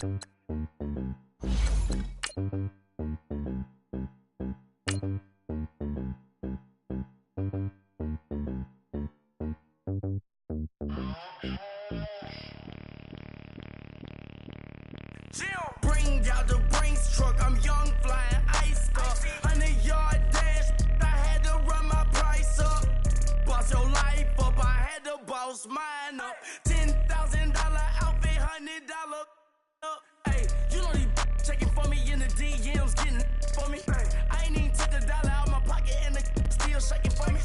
Bring out the Brinks truck, I'm young, flying ice up. 100-yard dash, I had to run my price up. Boss your life up, I had to boss mine up. $10,000 outfit, $100 up. Hey, you know these checking for me in the DMs, getting for me. I ain't even took a dollar out my pocket and the still shaking for me.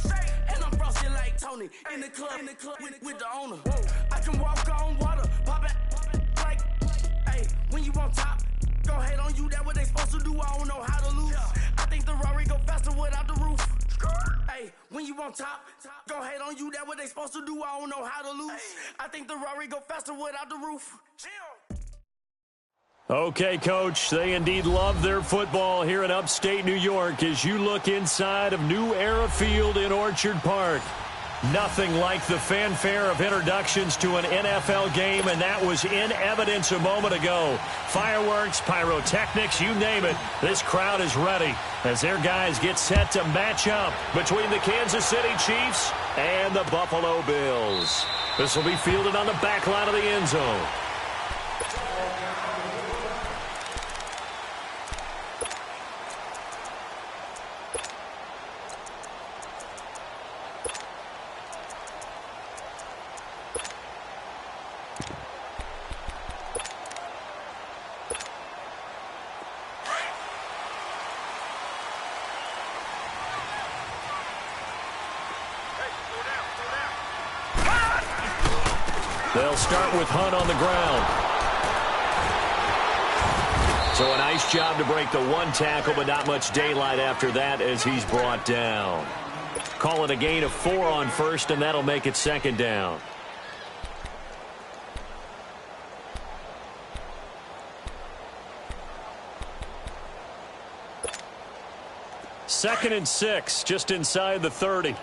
And I'm frosty like Tony in the club with the owner. I can walk on water, pop it like. When you on top, go hate on you, that what they supposed to do, I don't know how to lose. I think the Rari go faster without the roof. Hey, when you on top, go hate on you, that what they supposed to do, I don't know how to lose. I think the Rari go faster without the roof. Okay, Coach, they indeed love their football here in upstate New York as you look inside of New Era Field in Orchard Park. Nothing like the fanfare of introductions to an NFL game, and that was in evidence a moment ago. Fireworks, pyrotechnics, you name it. This crowd is ready as their guys get set to match up between the Kansas City Chiefs and the Buffalo Bills. This will be fielded on the back line of the end zone. They'll start with Hunt on the ground. So a nice job to break the one tackle, but not much daylight after that as he's brought down. Call it a gain of 4 on first, and that'll make it second down. Second and 6, just inside the 30.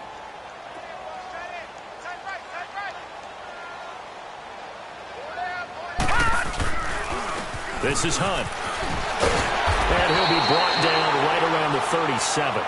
This is Hunt. And he'll be brought down right around the 37.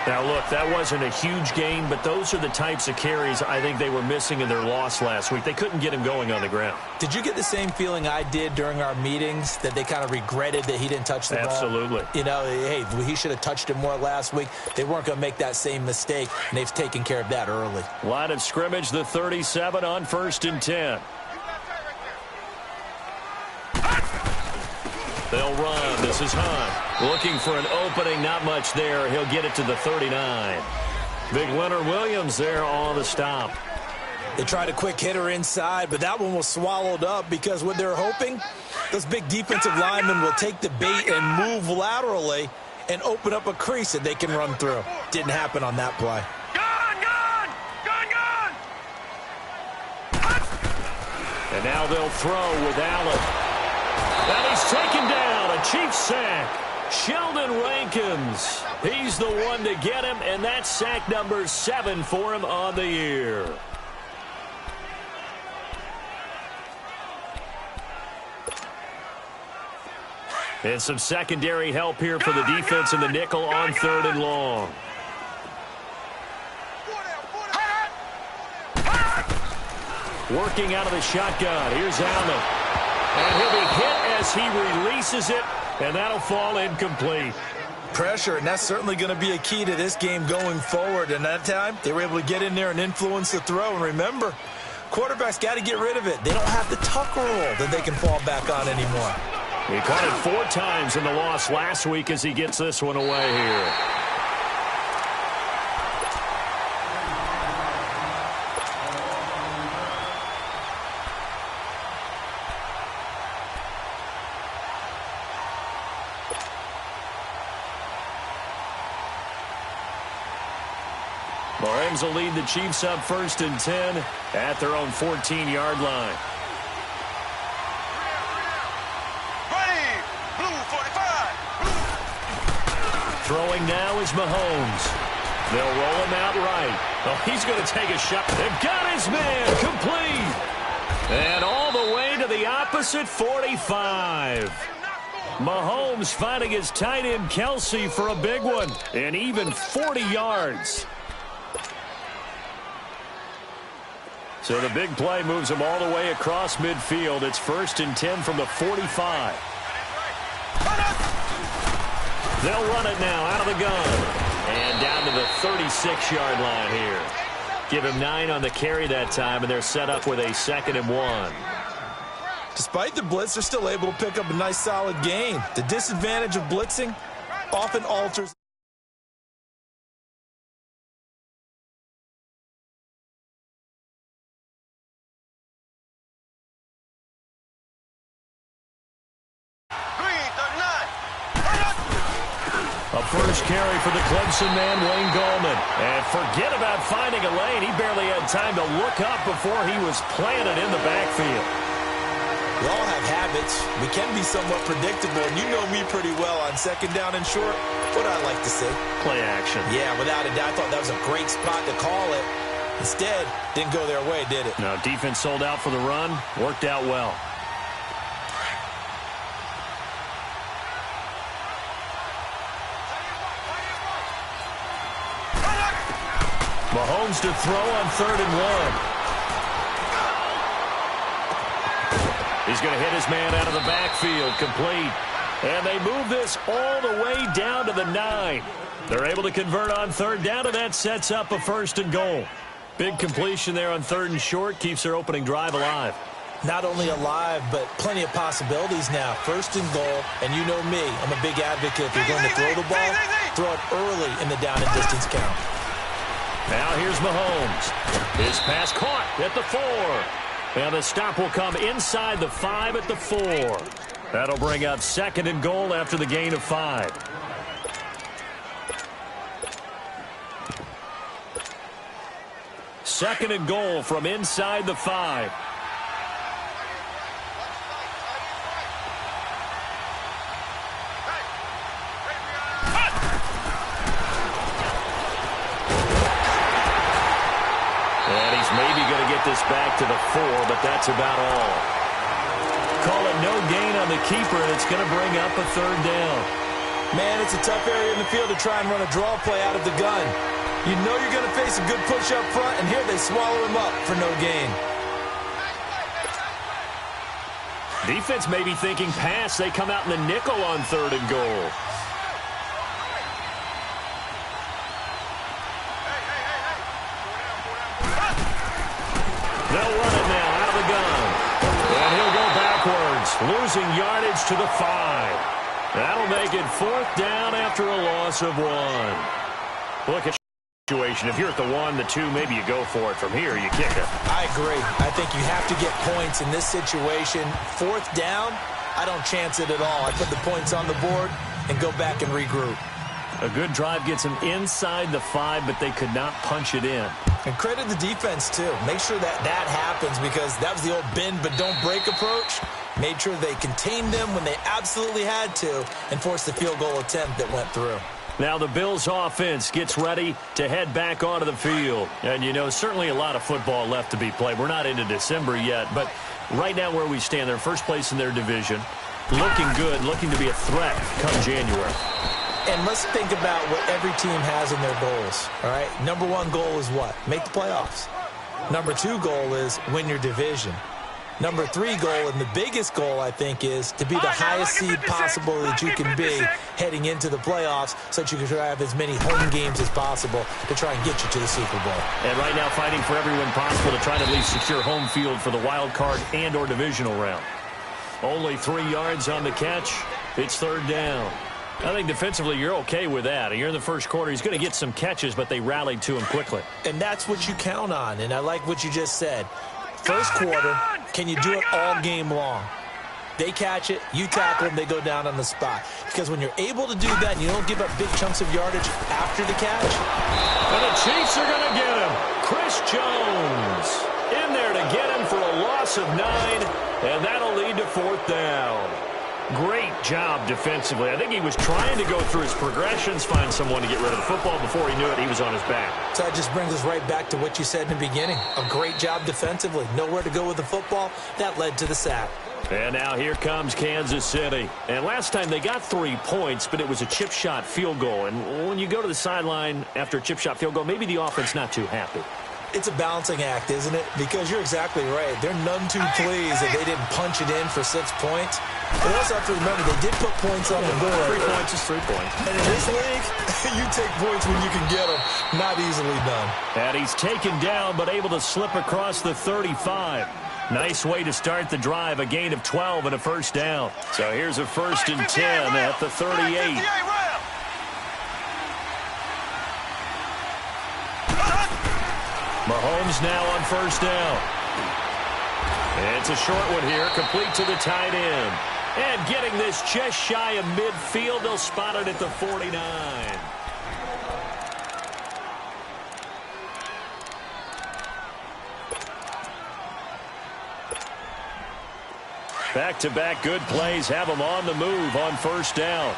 Now, look, that wasn't a huge gain, but those are the types of carries I think they were missing in their loss last week. They couldn't get him going on the ground. Did you get the same feeling I did during our meetings, that they kind of regretted that he didn't touch the ball? Absolutely. You know, hey, he should have touched it more last week. They weren't going to make that same mistake, and they've taken care of that early. Line of scrimmage, the 37 on 1st and 10. They'll run. This is Hunt. Looking for an opening. Not much there. He'll get it to the 39. Big Leonard Williams there on the stop. They tried a quick hitter inside, but that one was swallowed up because what they're hoping, those big defensive linemen will take the bait and move laterally and open up a crease that they can run through. Didn't happen on that play. And now they'll throw with Allen. And he's taken down, a Chiefs sack. Sheldon Rankins, he's the one to get him, and that's sack number 7 for him on the year. And some secondary help here for the defense in the nickel on 3rd and long. Working out of the shotgun, here's Allen. And he'll be hit as he releases it, and that'll fall incomplete. Pressure, and that's certainly going to be a key to this game going forward. And that time, they were able to get in there and influence the throw. And remember, quarterbacks got to get rid of it. They don't have the tuck rule that they can fall back on anymore. He caught it 4 times in the loss last week as he gets this one away here. Rams will lead the Chiefs up 1st and 10 at their own 14-yard line. Throwing now is Mahomes. They'll roll him out right. Oh, he's going to take a shot. They've got his man complete. And all the way to the opposite opposite 45. Mahomes finding his tight end Kelsey for a big one. And even 40 yards. So the big play moves him all the way across midfield. It's 1st and 10 from the 45. They'll run it now out of the gun. And down to the 36-yard line here. Give him 9 on the carry that time, and they're set up with a 2nd and 1. Despite the blitz, they're still able to pick up a nice, solid gain. The disadvantage of blitzing often alters. A first carry for the Clemson man, Wayne Gallman. And forget about finding a lane. He barely had time to look up before he was planted in the backfield. We all have habits. We can be somewhat predictable, and you know me pretty well on 2nd down and short. What I like to say. Play action. Yeah, without a doubt. I thought that was a great spot to call it. Instead, didn't go their way, did it? No, defense sold out for the run. Worked out well. Mahomes to throw on 3rd and 1. He's going to hit his man out of the backfield, complete. And they move this all the way down to the 9. They're able to convert on 3rd down, and that sets up a 1st and goal. Big completion there on 3rd and short, keeps their opening drive alive. Not only alive, but plenty of possibilities now. 1st and goal, and you know me, I'm a big advocate. If you're going to throw the ball, throw it early in the down and distance count. Now here's Mahomes. His pass caught at the 4. And the stop will come inside the 5 at the 4. That'll bring up 2nd and goal after the gain of 5. Second and goal from inside the 5. And he's maybe going to get this back to the 4, but that's about all. Call it no gain on the keeper, and it's going to bring up a 3rd down. Man, it's a tough area in the field to try and run a draw play out of the gun. You know you're going to face a good push up front, and here they swallow him up for no gain. Defense may be thinking pass. They come out in the nickel on 3rd and goal. They'll run it now out of the gun. And he'll go backwards, losing yardage to the 5. That'll make it 4th down after a loss of 1. Look at the situation. If you're at the 1, the 2, maybe you go for it. From here, you kick it. I agree. I think you have to get points in this situation. 4th down, I don't chance it at all. I put the points on the board and go back and regroup. A good drive gets them inside the 5, but they could not punch it in. And credit the defense, too. Make sure that happens, because that was the old bend but don't break approach. Made sure they contained them when they absolutely had to and forced the field goal attempt that went through. Now the Bills offense gets ready to head back onto the field. And, you know, certainly a lot of football left to be played. We're not into December yet, but right now where we stand, they're first place in their division. Looking good, looking to be a threat come January. And let's think about what every team has in their goals, all right? Number 1 goal is what? Make the playoffs. Number 2 goal is win your division. Number 3 goal, and the biggest goal, I think, is to be the highest seed possible that you can be heading into the playoffs, so that you can have as many home games as possible to try and get you to the Super Bowl. And right now fighting for everyone possible to try to at least secure home field for the wild card and or divisional round. Only 3 yards on the catch. It's 3rd down. I think defensively you're okay with that. You're in the first quarter. He's going to get some catches, but they rallied to him quickly. And that's what you count on, and I like what you just said. First quarter, can you do it all game long? They catch it, you tackle them, they go down on the spot. Because when you're able to do that and you don't give up big chunks of yardage after the catch. And the Chiefs are going to get him. Chris Jones in there to get him for a loss of 9, and that'll lead to 4th down. Great job defensively. I think he was trying to go through his progressions, find someone to get rid of the football. Before he knew it, he was on his back. So that just brings us right back to what you said in the beginning. A great job defensively. Nowhere to go with the football. That led to the sack. And now here comes Kansas City. And last time they got 3 points, but it was a chip shot field goal. And when you go to the sideline after a chip shot field goal, maybe the offense not too happy. It's a balancing act, isn't it? Because you're exactly right. They're none too pleased that they didn't punch it in for 6 points. But also have to remember, they did put points on the board. 3 points is 3 points. And in this league, you take points when you can get them. Not easily done. And he's taken down, but able to slip across the 35. Nice way to start the drive, a gain of 12 and a first down. So here's a 1st and 10 at the 38. Mahomes now on 1st down. It's a short one here, complete to the tight end. And getting this just shy of midfield, they'll spot it at the 49. Back-to-back good plays have them on the move on 1st down.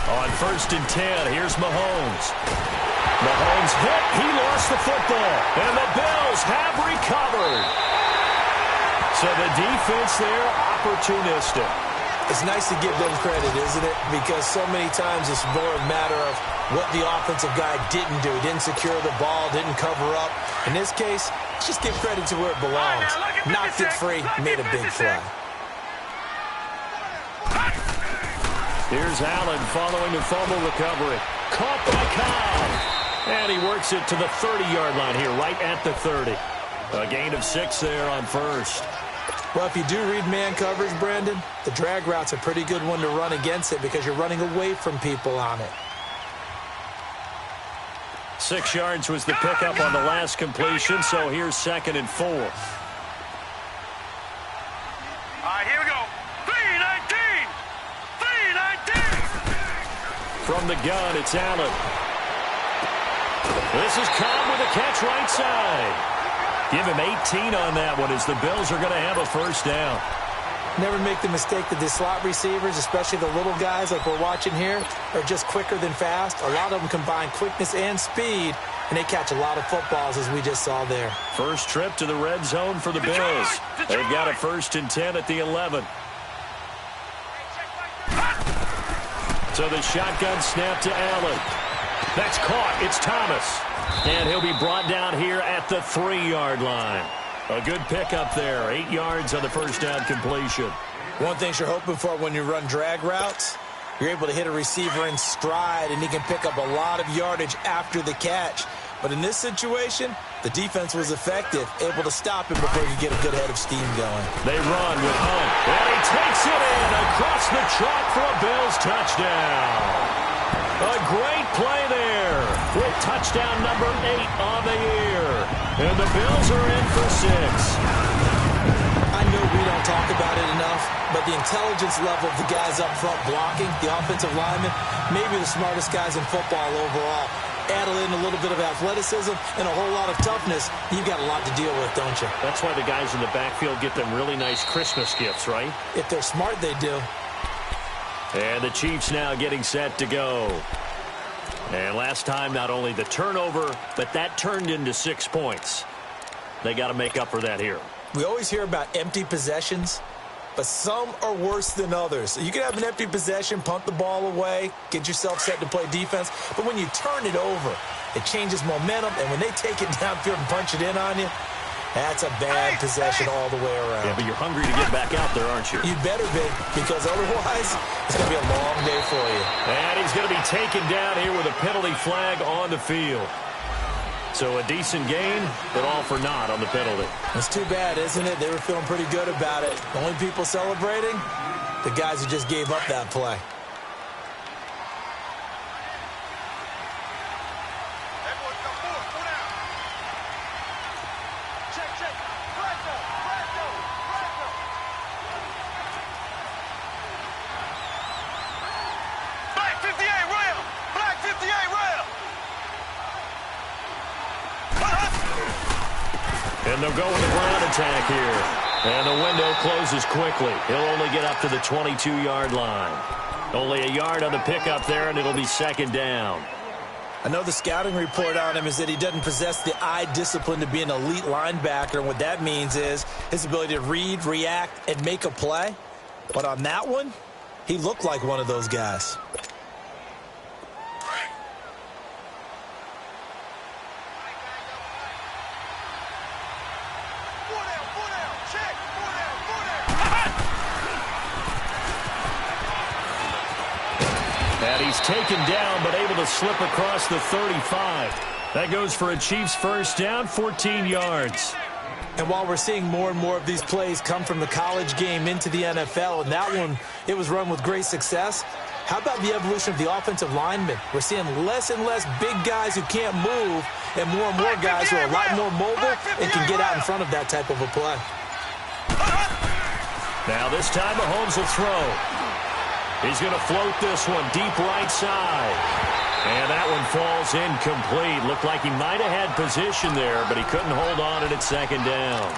On 1st and 10, here's Mahomes. Mahomes hit. He lost the football. And the Bills have recovered. So the defense there, opportunistic. It's nice to give them credit, isn't it? Because so many times it's more a matter of what the offensive guy didn't do. He didn't secure the ball, didn't cover up. In this case, just give credit to where it belongs. Knocked it free, made a big play. Here's Allen following the fumble recovery. Caught by Cobb. And he works it to the 30-yard line here, right at the 30. A gain of 6 there on 1st. Well, if you do read man coverage, Brandon, the drag route's a pretty good one to run against it because you're running away from people on it. 6 yards was the pickup on the last completion, so here's 2nd and 4. All right, here we go. 3-19! 3-19! From the gun, it's Allen. This is Cobb with a catch right side. Give him 18 on that one as the Bills are going to have a 1st down. Never make the mistake that the slot receivers, especially the little guys like we're watching here, are just quicker than fast. A lot of them combine quickness and speed, and they catch a lot of footballs, as we just saw there. First trip to the red zone for the Bills. They've got a 1st and 10 at the 11. So the shotgun snap to Allen. That's caught. It's Thomas. And he'll be brought down here at the 3-yard line. A good pickup there. 8 yards on the 1st down completion. One thing you're hoping for when you run drag routes, you're able to hit a receiver in stride, and he can pick up a lot of yardage after the catch. But in this situation, the defense was effective, able to stop him before he could get a good head of steam going. They run with Hunt. And he takes it in across the chalk for a Bills touchdown. A great play there with touchdown number 8 on the year. And the Bills are in for 6. I know we don't talk about it enough, but the intelligence level of the guys up front blocking, the offensive linemen, maybe the smartest guys in football overall. Add in a little bit of athleticism and a whole lot of toughness, you've got a lot to deal with, don't you? That's why the guys in the backfield get them really nice Christmas gifts, right? If they're smart, they do. And the Chiefs now getting set to go. And last time, not only the turnover, but that turned into 6 points. They got to make up for that here. We always hear about empty possessions, but some are worse than others. You can have an empty possession, punt the ball away, get yourself set to play defense, but when you turn it over, it changes momentum, and when they take it downfield and punch it in on you, that's a bad possession all the way around. Yeah, but you're hungry to get back out there, aren't you? You better be, because otherwise it's going to be a long day for you. And he's going to be taken down here with a penalty flag on the field. So a decent gain, but all for naught on the penalty. It's too bad, isn't it? They were feeling pretty good about it. The only people celebrating, the guys who just gave up that play. And they'll go with the ground attack here. And the window closes quickly. He'll only get up to the 22-yard line. Only a yard on the pickup there, and it'll be 2nd down. I know the scouting report on him is that he doesn't possess the eye discipline to be an elite linebacker, and what that means is his ability to read, react, and make a play. But on that one, he looked like one of those guys. And he's taken down, but able to slip across the 35. That goes for a Chiefs first down, 14 yards. And while we're seeing more and more of these plays come from the college game into the NFL, and that one, it was run with great success, how about the evolution of the offensive linemen? We're seeing less and less big guys who can't move, and more guys who are a lot more mobile and can get out in front of that type of a play. Now this time Mahomes will throw. He's going to float this one deep right side. And that one falls incomplete. Looked like he might have had position there, but he couldn't hold on at second down.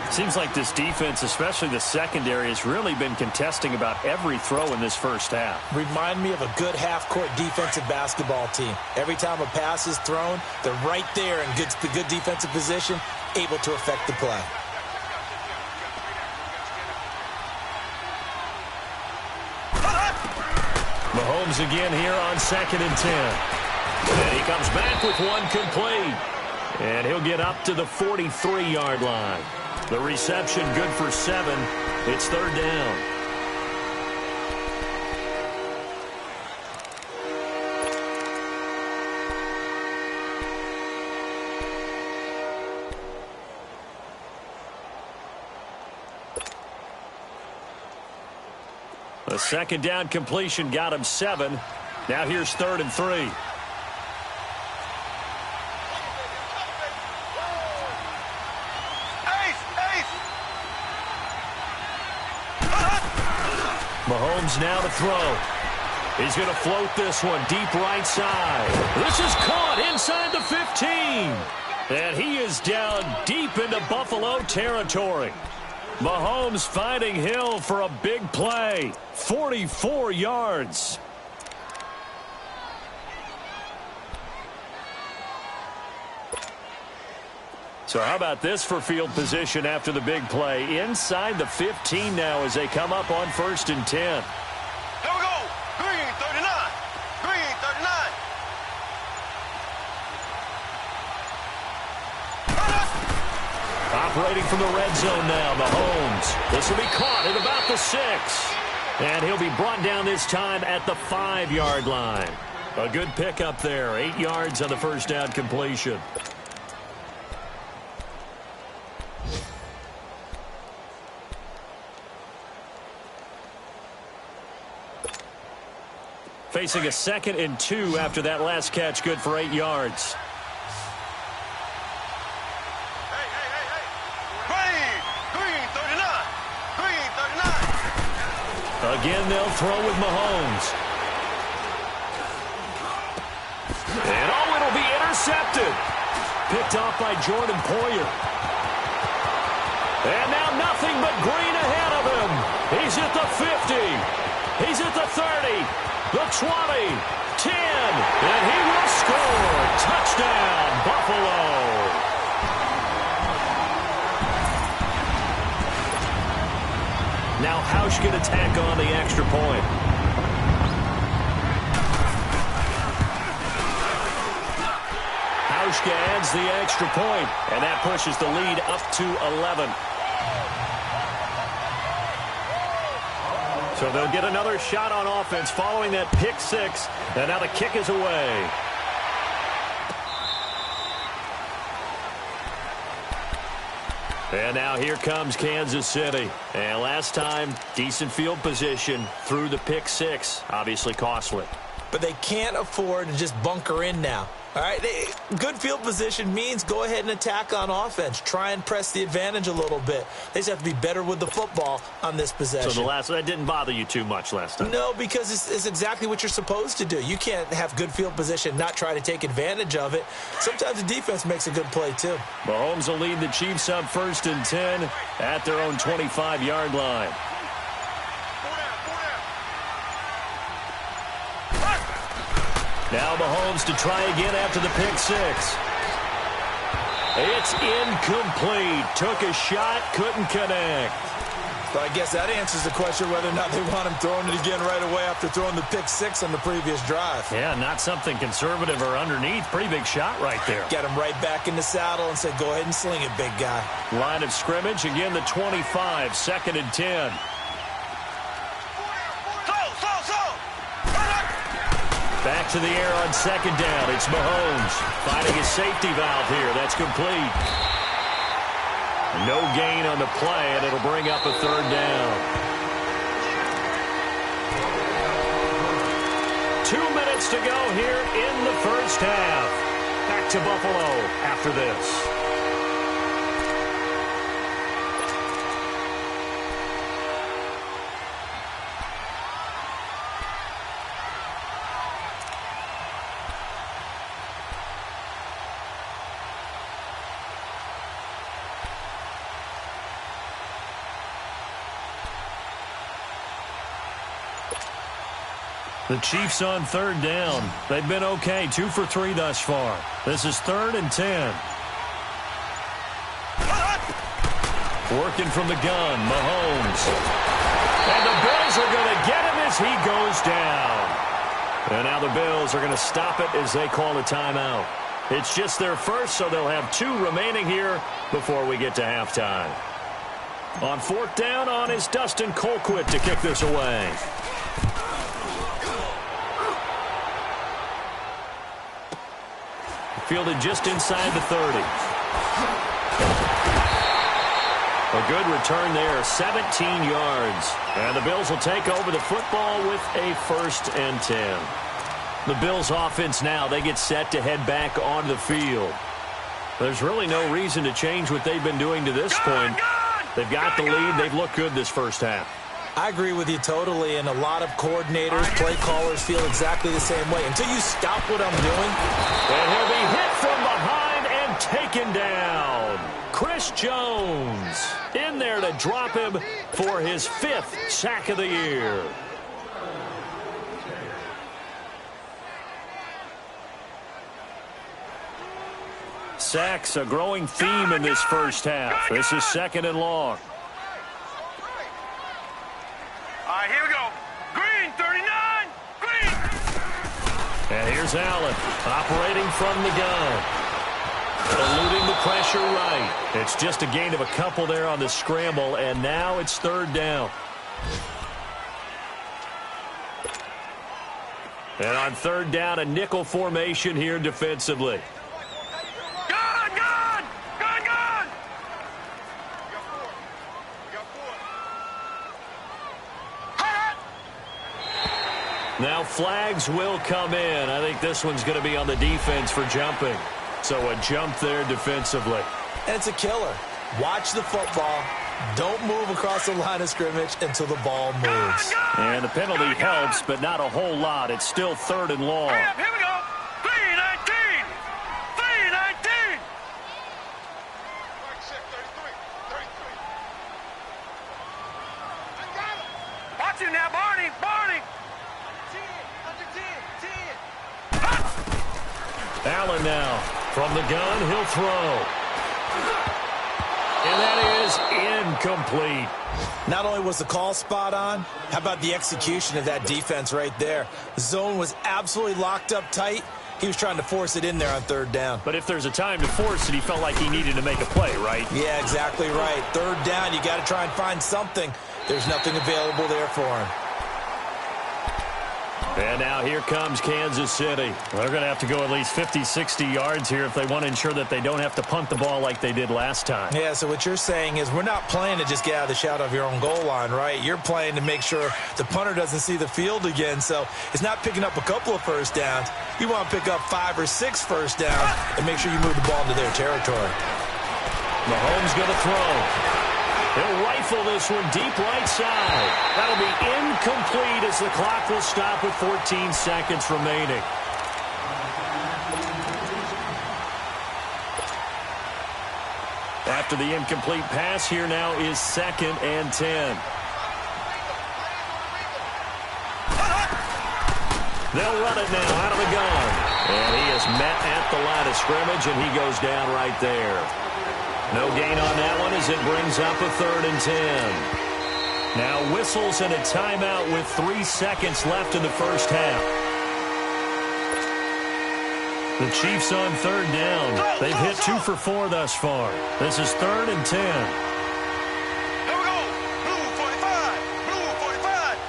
Seems like this defense, especially the secondary, has really been contesting about every throw in this first half. Remind me of a good half-court defensive basketball team. Every time a pass is thrown, they're right there in good defensive position, able to affect the play. Mahomes again here on 2nd and 10. And he comes back with one complete. And he'll get up to the 43-yard line. The reception good for 7. It's 3rd down. The 2nd down completion got him 7. Now here's 3rd and 3. Mahomes now to throw. He's going to float this one deep right side. This is caught inside the 15. And he is down deep into Buffalo territory. Mahomes finding Hill for a big play. 44 yards. So how about this for field position after the big play? Inside the 15 now as they come up on 1st and 10. Here we go. Green 39. Green 39. Operating from the red zone now, Mahomes. This will be caught at about the 6. And he'll be brought down this time at the 5-yard line. A good pickup there. 8 yards on the first down completion. Facing a 2nd and 2 after that last catch, good for 8 yards. Again, they'll throw with Mahomes. And it'll be intercepted. Picked off by Jordan Poyer. And now nothing but green ahead of him. He's at the 50. He's at the 30. The 20. 10. And he will score. Touchdown, Buffalo. Now Hausch can attack on the extra point. Hausch adds the extra point, and that pushes the lead up to 11. So they'll get another shot on offense following that pick 6, and now the kick is away. And now here comes Kansas City. And last time, decent field position through the pick 6. Obviously costly. But they can't afford to just bunker in now. All right, good field position means go ahead and attack on offense. Try and press the advantage a little bit. They just have to be better with the football on this possession. So that didn't bother you too much last time? No, because it's exactly what you're supposed to do. You can't have good field position, not try to take advantage of it. Sometimes the defense makes a good play, too. Mahomes will lead the Chiefs up 1st and 10 at their own 25-yard line. Now Mahomes to try again after the pick six. It's incomplete. Took a shot, couldn't connect. But I guess that answers the question whether or not they want him throwing it again right away after throwing the pick six on the previous drive. Yeah, not something conservative or underneath. Pretty big shot right there. Get him right back in the saddle and say, go ahead and sling it, big guy. Line of scrimmage, again the 25, 2nd and 10. Back to the air on 2nd down. It's Mahomes finding his safety valve here. That's complete. No gain on the play, and it'll bring up a 3rd down. 2 minutes to go here in the first half. Back to Buffalo after this. The Chiefs on 3rd down. They've been okay, 2 for 3 thus far. This is 3rd and 10. Working from the gun, Mahomes. And the Bills are going to get him as he goes down. And now the Bills are going to stop it as they call a timeout. It's just their first, so they'll have 2 remaining here before we get to halftime. On 4th down on is Dustin Colquitt to kick this away. Fielded just inside the 30. A good return there, 17 yards. And the Bills will take over the football with a 1st and 10. The Bills offense now, they get set to head back onto the field. There's really no reason to change what they've been doing to this point. They've got the lead. They've looked good this first half. I agree with you totally, and a lot of coordinators, play callers feel exactly the same way. Until you stop what I'm doing. And he'll be hit from behind and taken down. Chris Jones in there to drop him for his 5th sack of the year. Sacks, a growing theme in this first half. This is 2nd and long. All right, here we go. Green, 39. Green. And here's Allen operating from the gun. Eluding the pressure right. It's just a gain of a couple there on the scramble, and now it's 3rd down. And on 3rd down, a nickel formation here defensively. Now flags will come in. I think this one's going to be on the defense for jumping. So a jump there defensively. And it's a killer. Watch the football. Don't move across the line of scrimmage until the ball moves. And the penalty helps, but not a whole lot. It's still 3rd and long. Here we go. 3-19. 3-19. Watch him now, Barney. Barney. Allen now from the gun, he'll throw. And that is incomplete. Not only was the call spot on, how about the execution of that defense right there? The zone was absolutely locked up tight. He was trying to force it in there on 3rd down. But if there's a time to force it, he felt like he needed to make a play, right? Yeah, exactly right. 3rd down, you got to try and find something. There's nothing available there for him. And now here comes Kansas City. They're going to have to go at least 50, 60 yards here if they want to ensure that they don't have to punt the ball like they did last time. Yeah, so what you're saying is we're not playing to just get out of the shadow of your own goal line, right? You're playing to make sure the punter doesn't see the field again. So it's not picking up a couple of first downs. You want to pick up 5 or 6 first downs and make sure you move the ball into their territory. Mahomes going to throw. He'll rifle this one deep right side. That'll be incomplete as the clock will stop with 14 seconds remaining. After the incomplete pass, here now is 2nd and 10. They'll run it now out of the gun. And he is met at the line of scrimmage, and he goes down right there. No gain on that one as it brings up a 3rd and 10. Now whistles and a timeout with 3 seconds left in the first half. The Chiefs on 3rd down. They've hit 2 for 4 thus far. This is 3rd and 10. Here we go. Blue 45. Blue 45.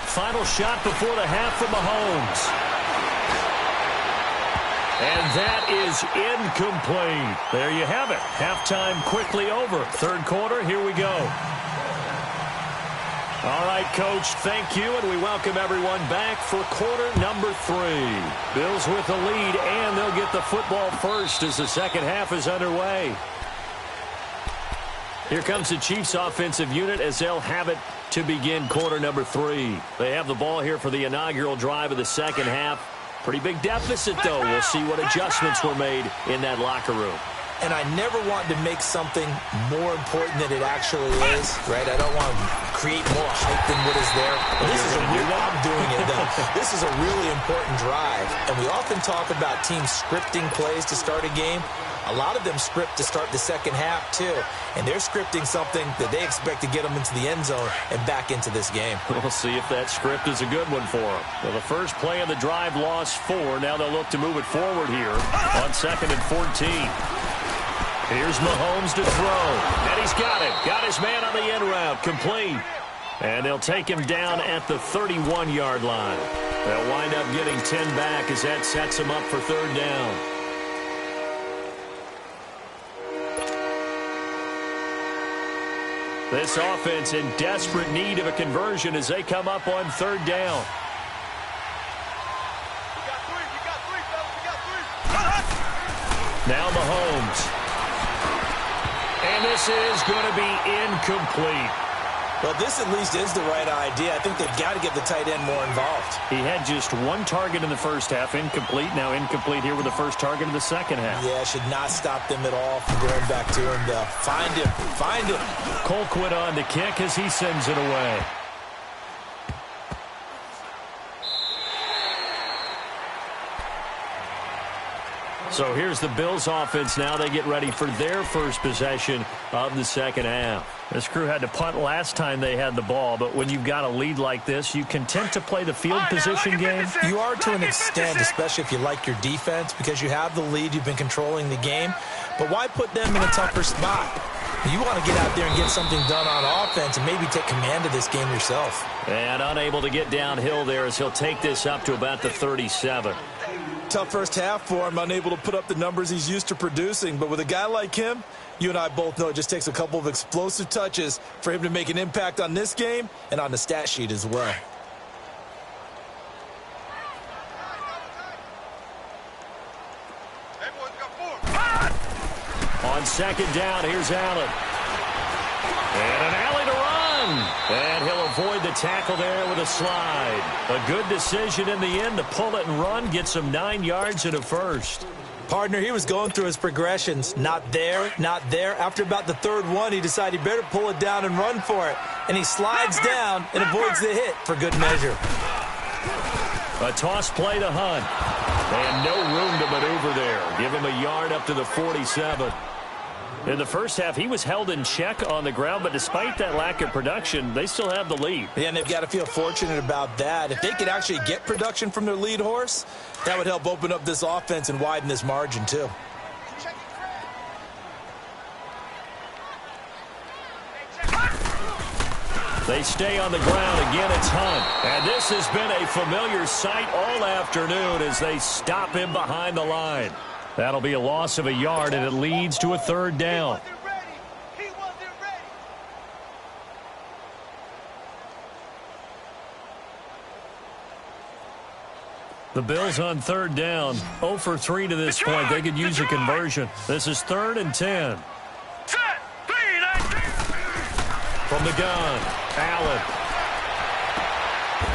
Final shot before the half from Mahomes. And that is incomplete. There you have it. Halftime quickly over. 3rd quarter, here we go. All right, Coach, thank you, and we welcome everyone back for quarter number 3. Bills with the lead, and they'll get the football first as the second half is underway. Here comes the Chiefs offensive unit as they'll have it to begin quarter number 3. They have the ball here for the inaugural drive of the second half. Pretty big deficit, though. We'll see what adjustments were made in that locker room. And I never want to make something more important than it actually is, right? I don't want to create more hype than what is there. But this is a real, I'm doing it, though. This is a really important drive. And we often talk about teams scripting plays to start a game. A lot of them script to start the second half, too. And they're scripting something that they expect to get them into the end zone and back into this game. We'll see if that script is a good one for them. Well, the first play of the drive lost 4. Now they'll look to move it forward here on 2nd and 14. Here's Mahomes to throw. And he's got it. Got his man on the end route. Complete. And they'll take him down at the 31-yard line. They'll wind up getting 10 back as that sets them up for 3rd down. This offense in desperate need of a conversion as they come up on 3rd down. We got 3, fellas. We got 3. Now Mahomes. And this is going to be incomplete. Well, this at least is the right idea. I think they've got to get the tight end more involved. He had just 1 target in the first half, incomplete. Now incomplete here with the first target in the second half. Yeah, should not stop them at all from going back to him, though. Find him. Find him. Colquitt on the kick as he sends it away. So here's the Bills offense now. They get ready for their first possession of the second half. This crew had to punt last time they had the ball, but when you've got a lead like this, you content to play the field position game? You are to an extent, especially if you like your defense, because you have the lead, you've been controlling the game. But why put them in a tougher spot? You want to get out there and get something done on offense and maybe take command of this game yourself. And unable to get downhill there as he'll take this up to about the 37. Tough first half for him, unable to put up the numbers he's used to producing. But with a guy like him, you and I both know it just takes a couple of explosive touches for him to make an impact on this game and on the stat sheet as well. On 2nd down, here's Allen. And an alley to run. And he'll avoid the tackle there with a slide. A good decision in the end to pull it and run. Get some 9 yards and a first. Partner, he was going through his progressions. Not there, not there. After about the 3rd one, he decided he better pull it down and run for it. And he slides down and avoids the hit for good measure. A toss play to Hunt. And no room to maneuver there. Give him a yard up to the 47. In the first half, he was held in check on the ground, but despite that lack of production, they still have the lead. Yeah, and they've got to feel fortunate about that. If they could actually get production from their lead horse, that would help open up this offense and widen this margin, too. They stay on the ground. Again, it's Hunt. And this has been a familiar sight all afternoon as they stop him behind the line. That'll be a loss of a yard, and it leads to a 3rd down. The Bills on 3rd down. 0 for 3 to this point. They could use a conversion. This is 3rd and 10. From the gun, Allen.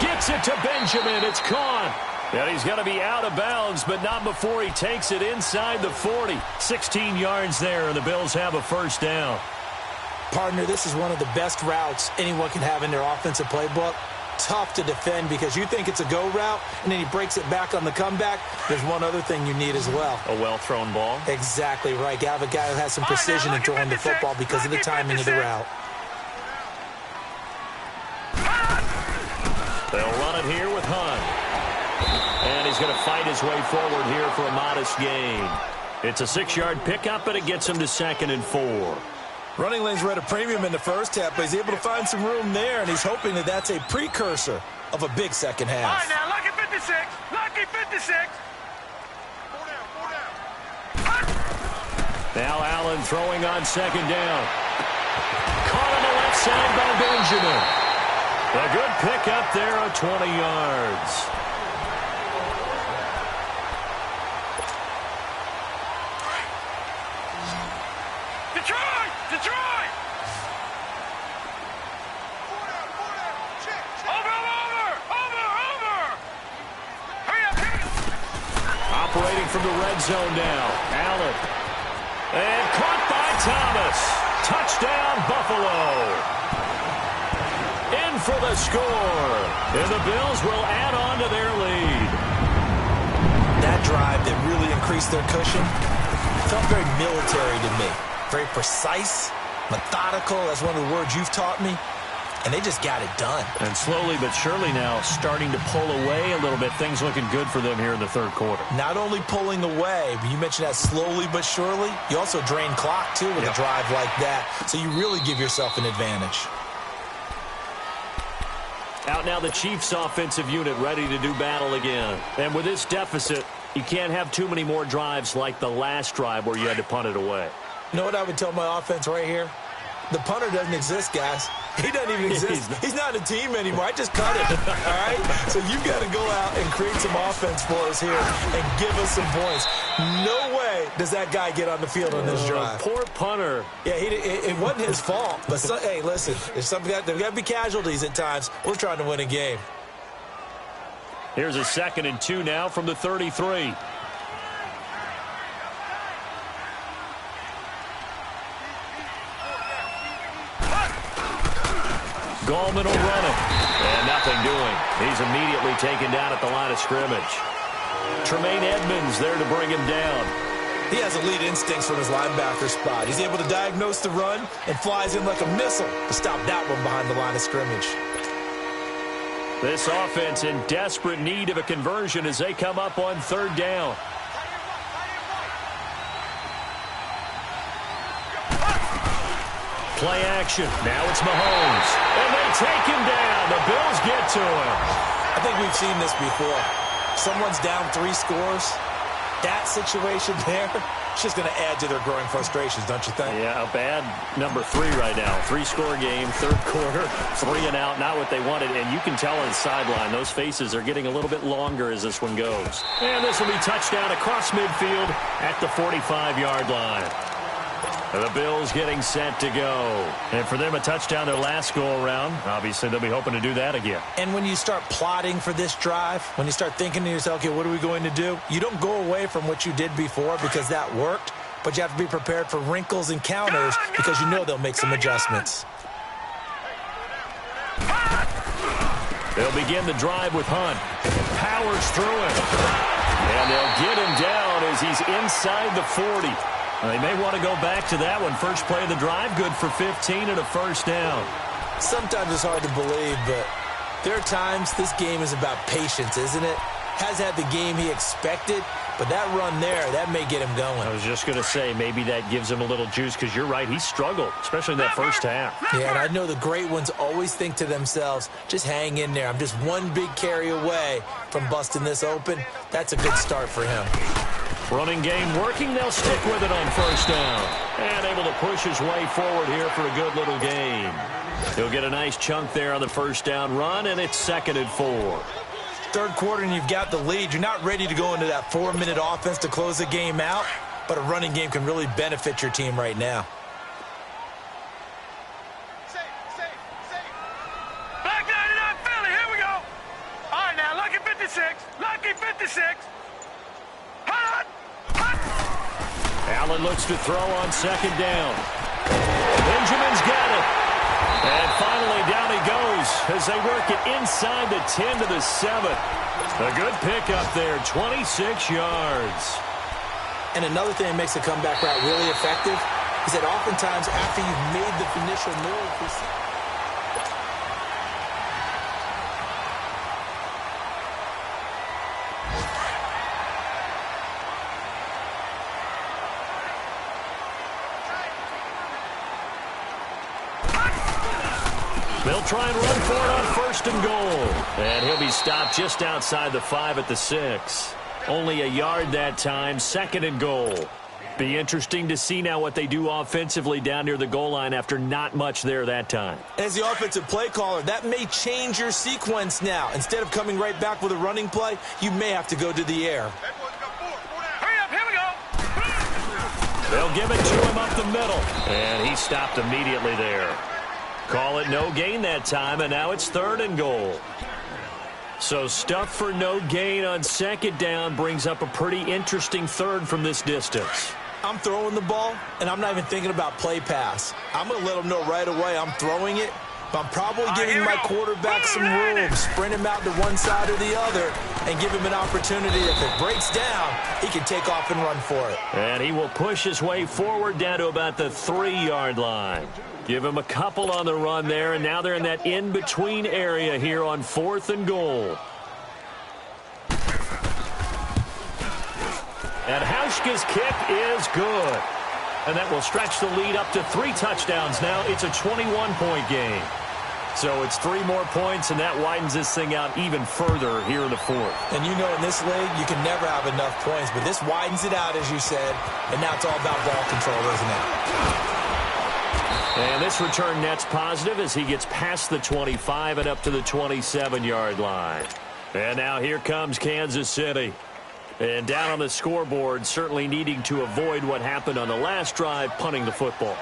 Gets it to Benjamin. It's caught. And he's going to be out of bounds, but not before he takes it inside the 40. 16 yards there, and the Bills have a first down. Partner, this is one of the best routes anyone can have in their offensive playbook. tough to defend because you think it's a go route, and then he breaks it back on the comeback. There's one other thing you need as well. A well-thrown ball. Exactly right. You have a guy who has some precision in throwing the football because of the timing of the route. They'll run it here with Hunt. And he's going to fight his way forward here for a modest gain. It's a 6-yard pickup, but it gets him to 2nd and 4. Running lanes were at a premium in the first half, but he's able to find some room there, and he's hoping that that's a precursor of a big second half. All right, now, lucky 56. Lucky 56. Now Allen throwing on 2nd down. Caught on the left side by Benjamin. A good pickup there of 20 yards. Detroit! Detroit! Over! Hurry up! Operating from the red zone now. Allen. And caught by Thomas. Touchdown, Buffalo. In for the score. And the Bills will add on to their lead. That drive that really increased their cushion felt very military to me. Very precise, methodical. That's one of the words you've taught me. And they just got it done. And slowly but surely now starting to pull away a little bit. Things looking good for them here in the third quarter. Not only pulling away, but you mentioned that slowly but surely. You also drain clock, too, with a drive like that. So you really give yourself an advantage. Out now the Chiefs offensive unit ready to do battle again. And with this deficit, you can't have too many more drives like the last drive where you had to punt it away. You know what I would tell my offense right here? The punter doesn't exist, guys. He doesn't even exist. He's not a team anymore. I just cut him, all right? So you've got to go out and create some offense for us here and give us some points. No way does that guy get on the field on this drive. Poor punter. Yeah, it wasn't his fault. But, hey, listen, there's got to be casualties at times. We're trying to win a game. Here's a 2nd and 2 now from the 33. Gallman will run it. And nothing doing. He's immediately taken down at the line of scrimmage. Tremaine Edmonds there to bring him down. He has elite instincts from his linebacker spot. He's able to diagnose the run and flies in like a missile to stop that one behind the line of scrimmage. This offense in desperate need of a conversion as they come up on 3rd down. Play action. Now it's Mahomes. And they take him down. The Bills get to him. I think we've seen this before. Someone's down 3 scores. That situation there, it's just going to add to their growing frustrations, don't you think? Yeah, a bad number 3 right now. 3-score game, 3rd quarter, 3 and out, not what they wanted. And you can tell on the sideline, those faces are getting a little bit longer as this one goes. And this will be touchdown across midfield at the 45-yard line. The Bills getting set to go. And for them, a touchdown their last go-around. Obviously, they'll be hoping to do that again. And when you start plotting for this drive, when you start thinking to yourself, okay, what are we going to do? You don't go away from what you did before because that worked, but you have to be prepared for wrinkles and counters because you know they'll make some adjustments. They'll begin the drive with Hunt. Powers through him. And they'll get him down as he's inside the 40. They may want to go back to that one. First play of the drive, good for 15 and a 1st down. Sometimes it's hard to believe, but there are times this game is about patience, isn't it? Has had the game he expected, but that run there, that may get him going. I was just going to say, maybe that gives him a little juice because you're right, he struggled, especially in that first half. Yeah, and I know the great ones always think to themselves, just hang in there. I'm just one big carry away from busting this open. That's a good start for him. Running game working. They'll stick with it on 1st down. And able to push his way forward here for a good little gain. He'll get a nice chunk there on the 1st down run, and it's 2nd and 4. 3rd quarter, and you've got the lead. You're not ready to go into that 4-minute offense to close the game out, but a running game can really benefit your team right now. Black 99 Philly, here we go. All right, now, lucky 56. Lucky 56. Hot! Allen looks to throw on 2nd down. Benjamin's got it. And finally, down he goes as they work it inside the 10 to the 7. A good pickup there, 26 yards. And another thing that makes the comeback route really effective is that oftentimes after you've made the initial move, they'll try and run for it on 1st and goal. And he'll be stopped just outside the 5 at the 6. Only a yard that time, 2nd and goal. Be interesting to see now what they do offensively down near the goal line after not much there that time. As the offensive play caller, that may change your sequence now. Instead of coming right back with a running play, you may have to go to the air. Hurry up, here we go. They'll give it to him up the middle. And he stopped immediately there. Call it no gain that time, and now it's 3rd and goal. So stuff for no gain on 2nd down brings up a pretty interesting 3rd from this distance. I'm throwing the ball, and I'm not even thinking about play pass. I'm going to let them know right away I'm throwing it, but I'm probably giving my quarterback some room, sprint him out to one side or the other, and give him an opportunity. If it breaks down, he can take off and run for it. And he will push his way forward down to about the 3-yard line. Give him a couple on the run there, and now they're in that in-between area here on 4th and goal. And Hauschka's kick is good. And that will stretch the lead up to 3 touchdowns now. It's a 21-point game. So it's 3 more points, and that widens this thing out even further here in the 4th. And you know in this league, you can never have enough points, but this widens it out, as you said, and now it's all about ball control, isn't it? And this return net's positive as he gets past the 25 and up to the 27-yard line. And now here comes Kansas City. And down on the scoreboard, certainly needing to avoid what happened on the last drive, punting the football.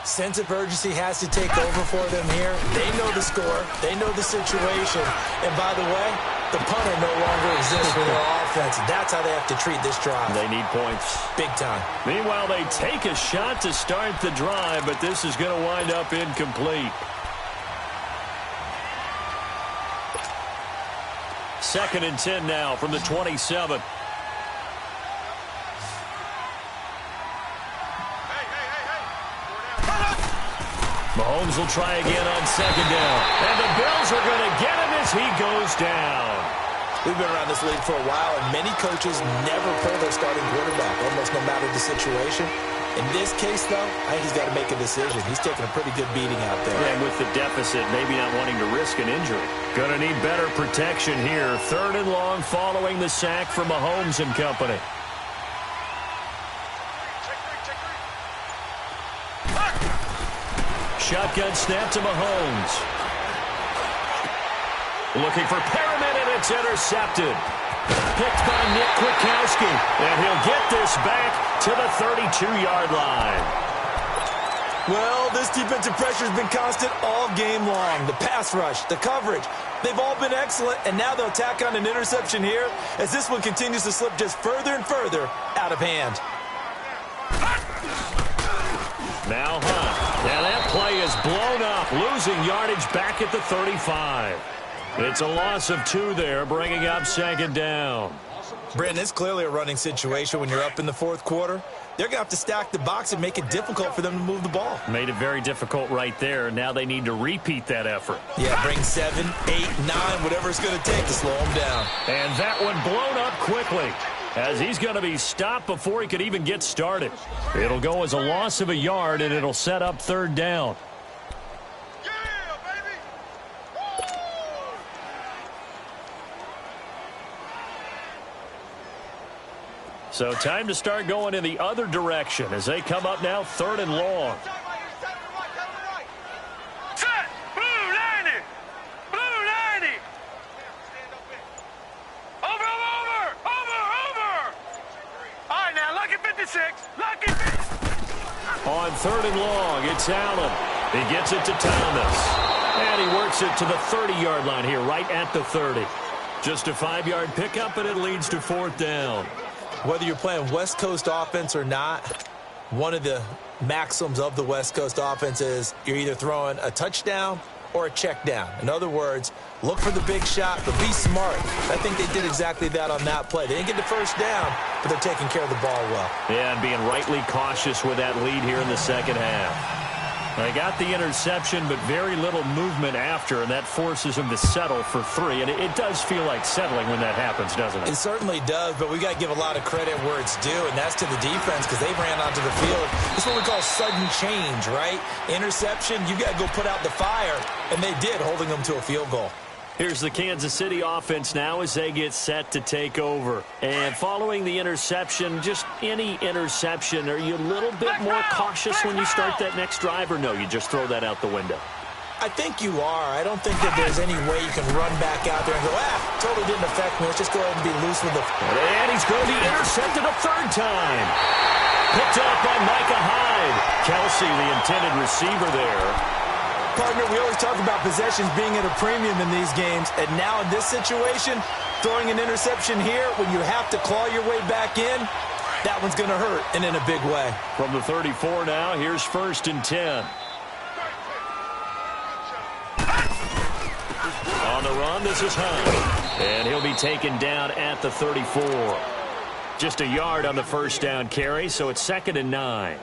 Sense of urgency has to take over for them here. They know the score. They know the situation. And by the way, the punter no longer exists for their offense. That's how they have to treat this drive. They need points. Big time. Meanwhile, they take a shot to start the drive, but this is going to wind up incomplete. 2nd and 10 now from the 27. Mahomes will try again on 2nd down. And the Bills are going to get him as he goes down. We've been around this league for a while, and many coaches never pull their starting quarterback, almost no matter the situation. In this case, though, I think he's got to make a decision. He's taking a pretty good beating out there. Yeah, and with the deficit, maybe not wanting to risk an injury. Going to need better protection here. 3rd and long following the sack from Mahomes and company. Shotgun snap to Mahomes. Looking for Perriman, and it's intercepted. Picked by Nick Kwiatkowski, and he'll get this back to the 32-yard line. Well, this defensive pressure has been constant all game long. The pass rush, the coverage, they've all been excellent, and now they'll tack on an interception here as this one continues to slip just further and further out of hand. Now Hunt. Now that play is blown up, losing yardage back at the 35. It's a loss of 2 there, bringing up 2nd down. Brandon, it's clearly a running situation when you're up in the 4th quarter. They're going to have to stack the box and make it difficult for them to move the ball. Made it very difficult right there. Now they need to repeat that effort. Yeah, bring 7, 8, 9, whatever it's going to take to slow them down. And that one blown up quickly as he's going to be stopped before he could even get started. It'll go as a loss of a yard, and it'll set up 3rd down. So time to start going in the other direction as they come up now 3rd and long. Set! Blue 90! Blue 90! Over! All right, now, lucky 56. Lucky 56. On 3rd and long, it's Allen. He gets it to Thomas. And he works it to the 30-yard line here, right at the 30. Just a 5-yard pickup, and it leads to 4th down. Whether you're playing West Coast offense or not, One of the maxims of the West Coast offense is you're either throwing a touchdown or a check down. In other words, look for the big shot, but be smart. I think they did exactly that on that play. They didn't get the first down, but they're taking care of the ball well. Yeah, and being rightly cautious with that lead here in the second half. They got the interception, but very little movement after, and that forces them to settle for 3. And it does feel like settling when that happens, doesn't it? It certainly does, but we got to give a lot of credit where it's due, and that's to the defense because they ran onto the field. It's what we call sudden change, right? Interception, you got to go put out the fire, and they did, holding them to a field goal. Here's the Kansas City offense now as they get set to take over. And following the interception, just any interception, are you a little bit more cautious when you start that next drive, or no, you just throw that out the window? I think you are. I don't think that there's any way you can run back out there and go, totally didn't affect me. Let's just go ahead and be loose with the... And he's going to be intercepted a 3rd time. Picked up by Micah Hyde. Kelsey, the intended receiver there. Partner, we always talk about possessions being at a premium in these games, and now in this situation, throwing an interception here when you have to claw your way back in, that one's going to hurt, and in a big way. From the 34 now, here's 1st and 10. On the run, this is Hunt, and he'll be taken down at the 34. Just a yard on the 1st down carry, so it's 2nd and 9.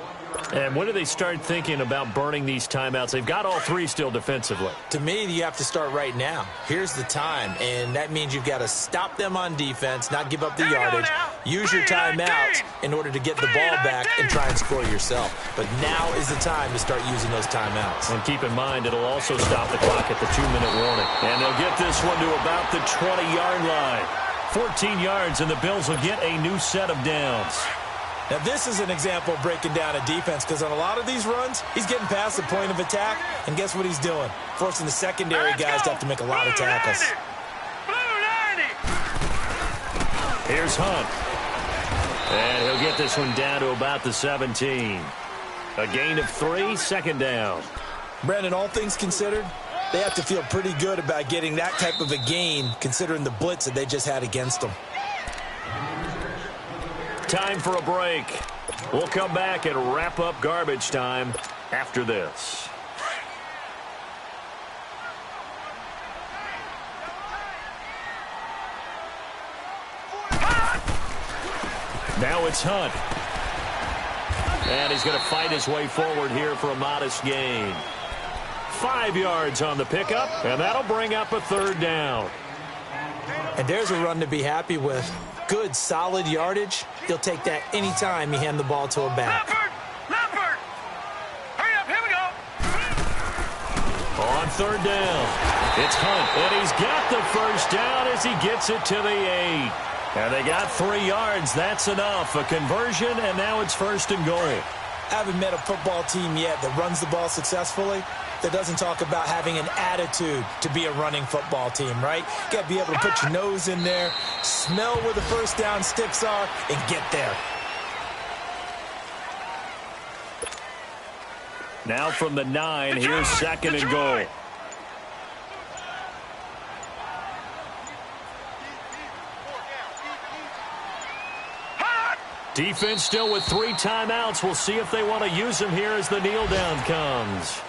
And when do they start thinking about burning these timeouts? They've got all 3 still defensively. To me, you have to start right now. Here's the time, and that means you've got to stop them on defense, not give up the yardage, use your timeouts in order to get the ball back and try and score yourself. But now is the time to start using those timeouts. And keep in mind, it'll also stop the clock at the 2-minute warning. And they'll get this one to about the 20-yard line. 14 yards, and the Bills will get a new set of downs. Now, this is an example of breaking down a defense because on a lot of these runs, he's getting past the point of attack, and guess what he's doing? Forcing the secondary guys to have to make a lot of tackles. Here's Hunt. And he'll get this one down to about the 17. A gain of 3, 2nd down. Brandon, all things considered, they have to feel pretty good about getting that type of a gain considering the blitz that they just had against them. Time for a break. We'll come back and wrap up garbage time after this. Now it's Hunt. And he's going to fight his way forward here for a modest gain. 5 yards on the pickup, and that'll bring up a 3rd down. And there's a run to be happy with. Good, solid yardage. He'll take that anytime you hand the ball to a back. Leopard! Hurry up, here we go! On 3rd down, it's Hunt, and he's got the 1st down as he gets it to the 8. And they got 3 yards. That's enough. A conversion, and now it's 1st and goal. I haven't met a football team yet that runs the ball successfully that doesn't talk about having an attitude to be a running football team, right? You got to be able to put your nose in there, smell where the 1st down sticks are, and get there. Now from the 9, here's 2nd and goal. Defense still with 3 timeouts. We'll see if they want to use them here as the kneel down comes.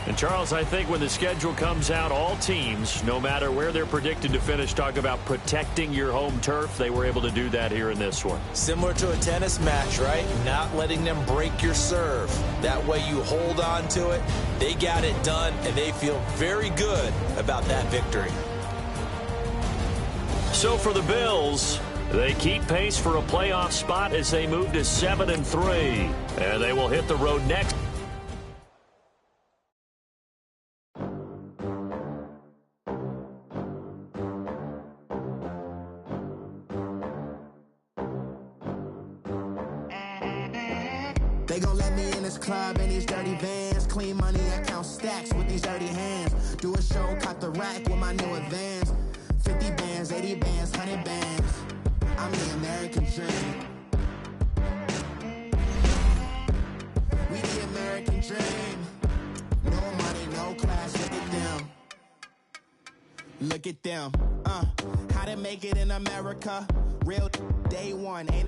And Charles, I think when the schedule comes out, all teams, no matter where they're predicted to finish, talk about protecting your home turf. They were able to do that here in this one. Similar to a tennis match, right? Not letting them break your serve. That way you hold on to it. They got it done, and they feel very good about that victory. So for the Bills, they keep pace for a playoff spot as they move to 7-3. And they will hit the road next. They gon' let me in this club in these dirty vans. Clean money, I count stacks with these dirty hands. Do a show, caught the rack with my new advance. 50 bands, 80 bands, 100 bands. I'm the American dream. We Look at them, how to make it in America. Real day one, ain't